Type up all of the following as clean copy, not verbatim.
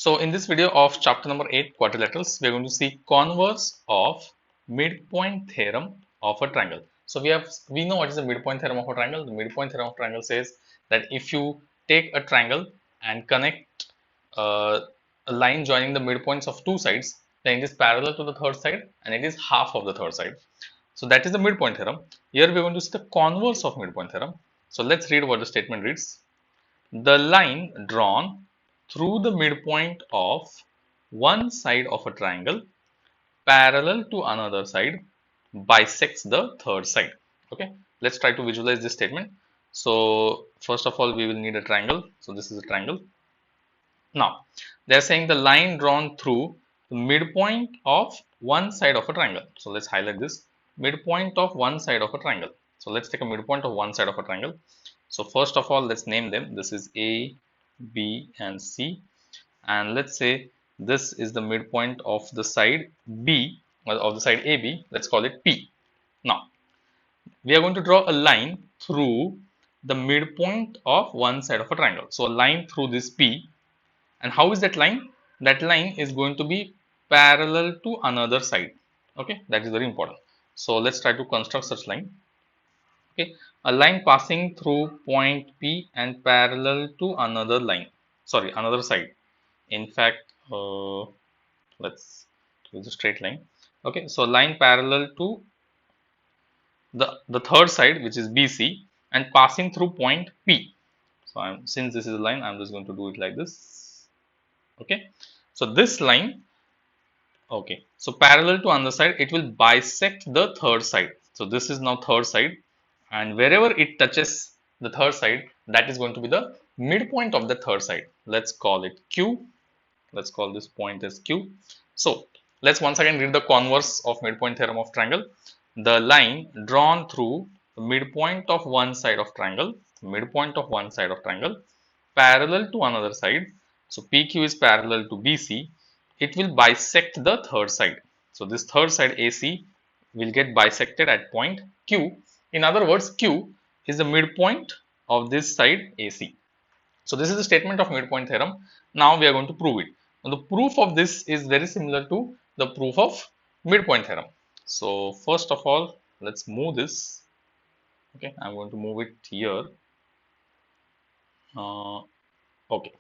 So in this video of chapter number 8, quadrilaterals, we are going to see converse of midpoint theorem of a triangle. So we know what is the midpoint theorem of a triangle. The midpoint theorem of a triangle says that if you take a triangle and connect a line joining the midpoints of two sides, then it is parallel to the third side and it is half of the third side. So that is the midpoint theorem. Here we are going to see the converse of midpoint theorem. So let's read what the statement reads. The line drawn through the midpoint of one side of a triangle parallel to another side bisects the third side. Okay, let's try to visualize this statement. So first of all, we will need a triangle. So this is a triangle. Now they are saying the line drawn through the midpoint of one side of a triangle. So let's highlight this midpoint of one side of a triangle. So let's take a midpoint of one side of a triangle. So first of all, let's name them. This is A, B and C, and let's say this is the midpoint of the side B, or of the side AB. Let's call it P. Now we are going to draw a line through the midpoint of one side of a triangle. So a line through this P, and how is that line? That line is going to be parallel to another side. Okay, that is very important. So let's try to construct such line. Okay, a line passing through point P and parallel to another line, another side. In fact, let's use a straight line. Okay, so line parallel to the third side, which is BC, and passing through point P. So since this is a line, I'm just going to do it like this. Okay, so this line, okay, so parallel to another side, it will bisect the third side. So this is now third side, and wherever it touches the third side, that is going to be the midpoint of the third side. Let's call it Q. Let's call this point as Q. So let's once again read the converse of midpoint theorem of triangle. The line drawn through the midpoint of one side of triangle, parallel to another side. So PQ is parallel to BC. It will bisect the third side. So this third side AC will get bisected at point Q. In other words, Q is the midpoint of this side AC. So this is the statement of midpoint theorem. Now we are going to prove it. Now the proof of this is very similar to the proof of midpoint theorem. So first of all, let's move this. Okay, I'm going to move it here. Okay.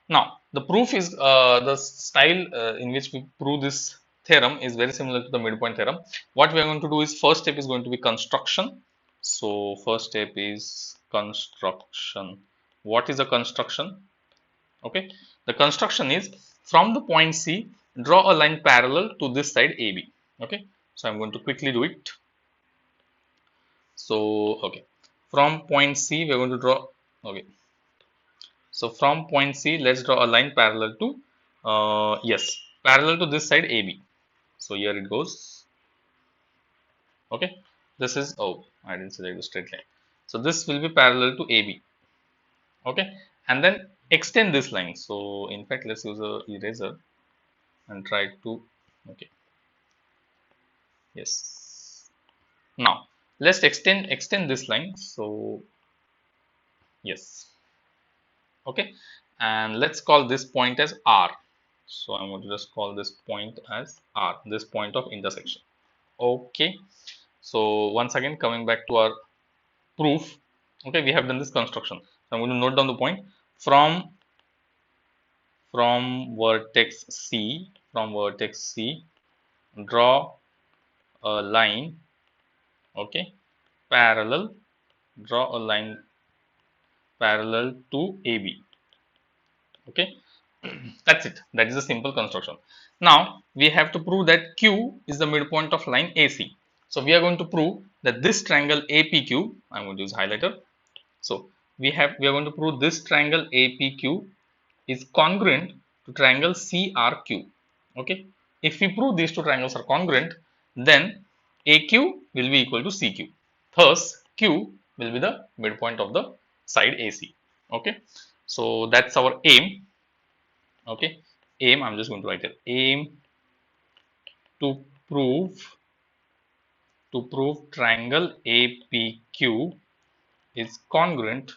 Now the proof is the style in which we prove this theorem is very similar to the midpoint theorem. What we are going to do is first step is going to be construction. So first step is construction. What is a construction? Okay, the construction is from the point C, draw a line parallel to this side AB. Okay, so I'm going to quickly do it. So okay, from point C we are going to draw. Okay, so from point C, let's draw a line parallel to parallel to this side AB. So here it goes. Okay, this is, oh, I didn't say that it was straight line. So this will be parallel to AB. Okay, and then extend this line. So in fact, let's use a eraser and try to, okay, yes. Now let's extend this line. So yes, okay, and let's call this point as R. So I'm going to just call this point as R, this point of intersection. Okay, so once again coming back to our proof. Okay, we have done this construction. So I'm going to note down the point from vertex C, draw a line. Okay, draw a line parallel to AB. Okay, that's it. That is a simple construction. Now we have to prove that Q is the midpoint of line AC. So we are going to prove that this triangle APQ, I'm going to use highlighter. So we are going to prove this triangle APQ is congruent to triangle CRQ. Okay, if we prove these two triangles are congruent, then AQ will be equal to CQ. Thus Q will be the midpoint of the side AC. Okay, so that's our aim. Okay, aim, I'm just going to write it, aim to prove triangle APQ is congruent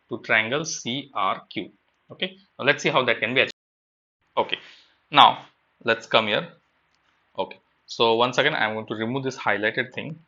to triangle CRQ. Okay, now let's see how that can be achieved. Okay, now let's come here. Okay, so once again I am going to remove this highlighted thing.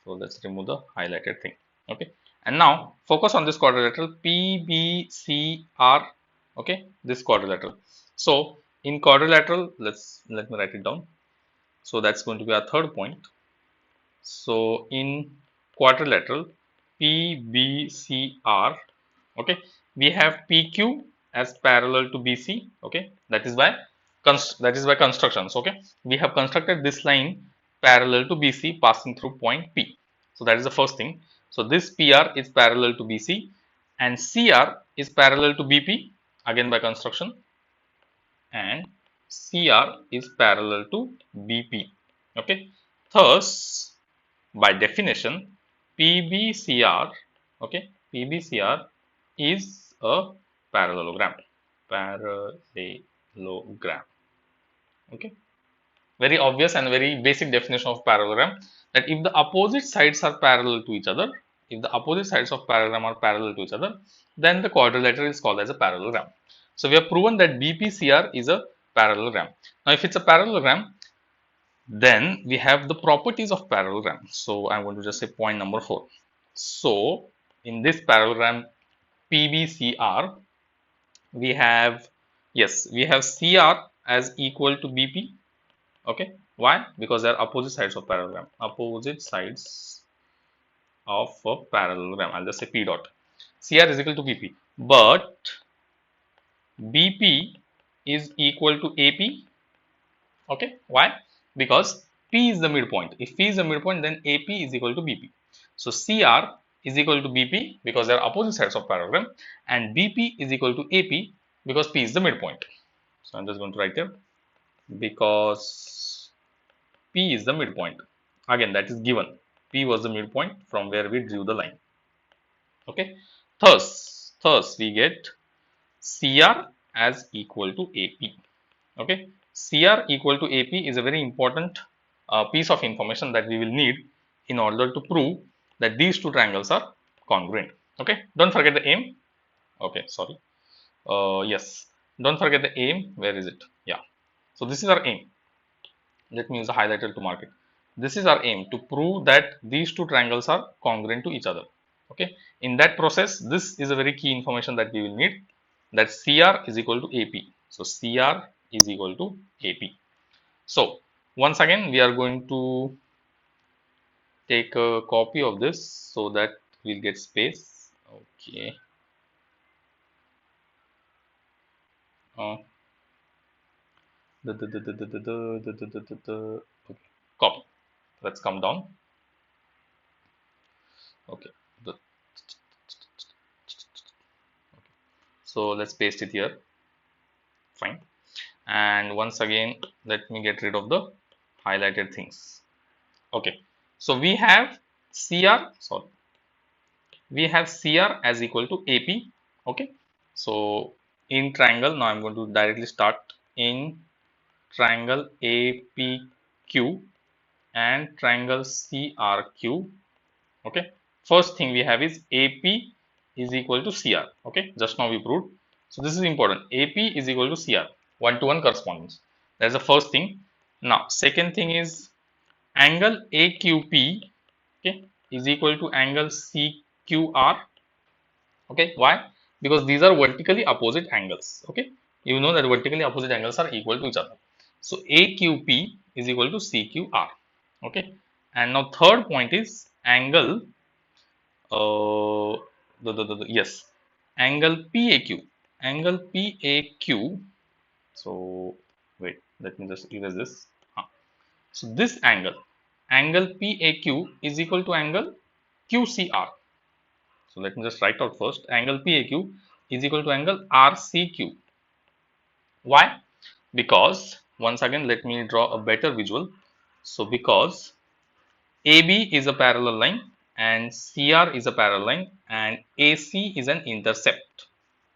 So let's remove the highlighted thing. Okay, and now focus on this quadrilateral PBCR. Okay, this quadrilateral. So in quadrilateral, let me write it down. So that's going to be our third point. So in quadrilateral PBCR, okay, we have PQ as parallel to BC. Okay, that is by constructions. Okay, we have constructed this line parallel to BC passing through point P. So that is the first thing. So this PR is parallel to BC and CR is parallel to BP again by construction, and CR is parallel to BP. Okay, thus by definition PBCR, okay, PBCR is a parallelogram. Parallelogram. Okay, very obvious and very basic definition of parallelogram, that if the opposite sides are parallel to each other, if the opposite sides of parallelogram are parallel to each other, then the quadrilateral is called as a parallelogram. So we have proven that BPCR is a parallelogram. Now if it's a parallelogram, then we have the properties of parallelogram. So I'm going to just say point number 4. So in this parallelogram PBCR, we have, yes, we have CR as equal to BP. Okay, why? Because they are opposite sides of parallelogram. Opposite sides of a parallelogram. I'll just say P dot. CR is equal to BP, but BP is equal to AP. Okay, why? Because P is the midpoint. If P is the midpoint, then AP is equal to BP. So CR is equal to BP because they are opposite sides of parallelogram, and BP is equal to AP because P is the midpoint. So I'm just going to write here because P is the midpoint. Again, that is given. P was the midpoint from where we drew the line. Okay. Thus we get CR as equal to AP. Okay, CR equal to AP is a very important piece of information that we will need in order to prove that these two triangles are congruent. Okay, don't forget the aim. Okay, sorry. Yes, don't forget the aim. Where is it? Yeah, so this is our aim. Let me use the highlighter to mark it. This is our aim, to prove that these two triangles are congruent to each other. Okay, in that process, this is a very key information that we will need, that CR is equal to AP. So CR is equal to AP. So once again, we are going to take a copy of this so that we'll get space. Okay. Okay. Copy. Let's come down. Okay. So let's paste it here. Fine. And once again, let me get rid of the highlighted things. Okay. So we have CR. Sorry. We have CR as equal to AP. Okay. So in triangle, now I'm going to directly start in triangle APQ and triangle CRQ. Okay, first thing we have is AP is equal to CR. Okay, just now we proved. So this is important. AP is equal to CR, 1-to-1 correspondence. That's the first thing. Now second thing is angle AQP, okay, is equal to angle CQR. Okay, why? Because these are vertically opposite angles. Okay, you know that vertically opposite angles are equal to each other. So AQP is equal to CQR. Okay, and now third point is angle yes, angle PAQ. Angle PAQ. So wait, let me just erase this. So this angle PAQ is equal to angle QCR. So let me just write out first. Angle PAQ is equal to angle RCQ. Why? Because once again, let me draw a better visual. So because AB is a parallel line and CR is a parallel line and AC is an intercept.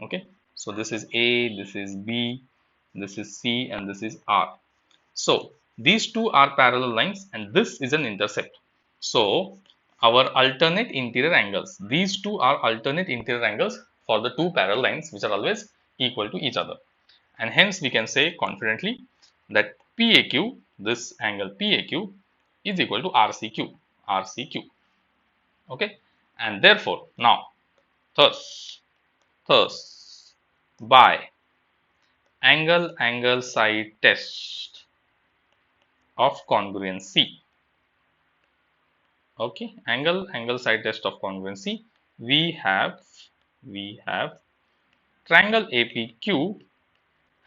Okay, so this is A, this is B, this is C, and this is R. So these two are parallel lines and this is an intercept. So our alternate interior angles, these two are alternate interior angles for the two parallel lines which are always equal to each other. and hence we can say confidently that PAQ, this angle PAQ, is equal to RCQ. Okay, and therefore now thus by angle side test of congruency, okay, angle side test of congruency, we have triangle APQ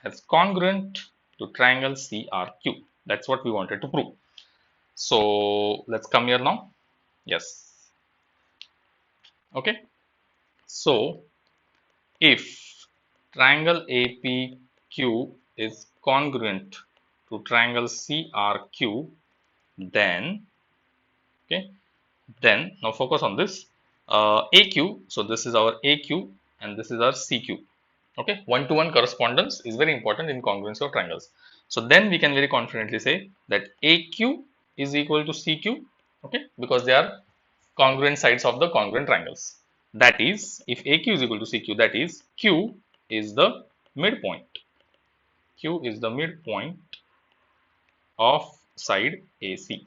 as congruent to triangle CRQ. That's what we wanted to prove. So let's come here now. Yes. Okay. So if triangle APQ is congruent to triangle CRQ, then now focus on this AQ. So this is our AQ and this is our CQ. Okay, one-to-one correspondence is very important in congruency of triangles. So then we can very confidently say that AQ is equal to CQ, okay, because they are congruent sides of the congruent triangles. That is, if AQ is equal to CQ, that is Q is the midpoint. Q is the midpoint of side AC.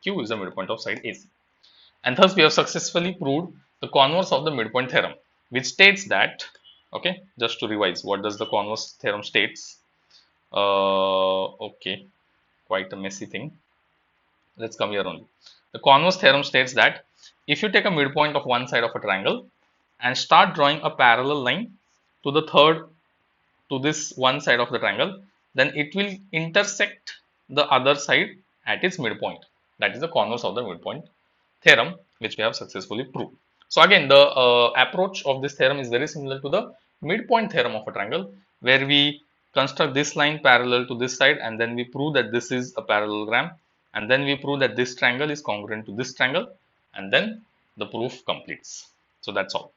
Q is the midpoint of side AC. And thus we have successfully proved the converse of the midpoint theorem, which states that, okay, just to revise, what does the converse theorem states? Okay, quite a messy thing. Let's come here only. The converse theorem states that if you take a midpoint of one side of a triangle and start drawing a parallel line to this one side of the triangle, then it will intersect the other side at its midpoint. That is the converse of the midpoint theorem, which we have successfully proved. So again, the approach of this theorem is very similar to the midpoint theorem of a triangle, where we construct this line parallel to this side and then we prove that this is a parallelogram, and then we prove that this triangle is congruent to this triangle, and then the proof completes. So that's all.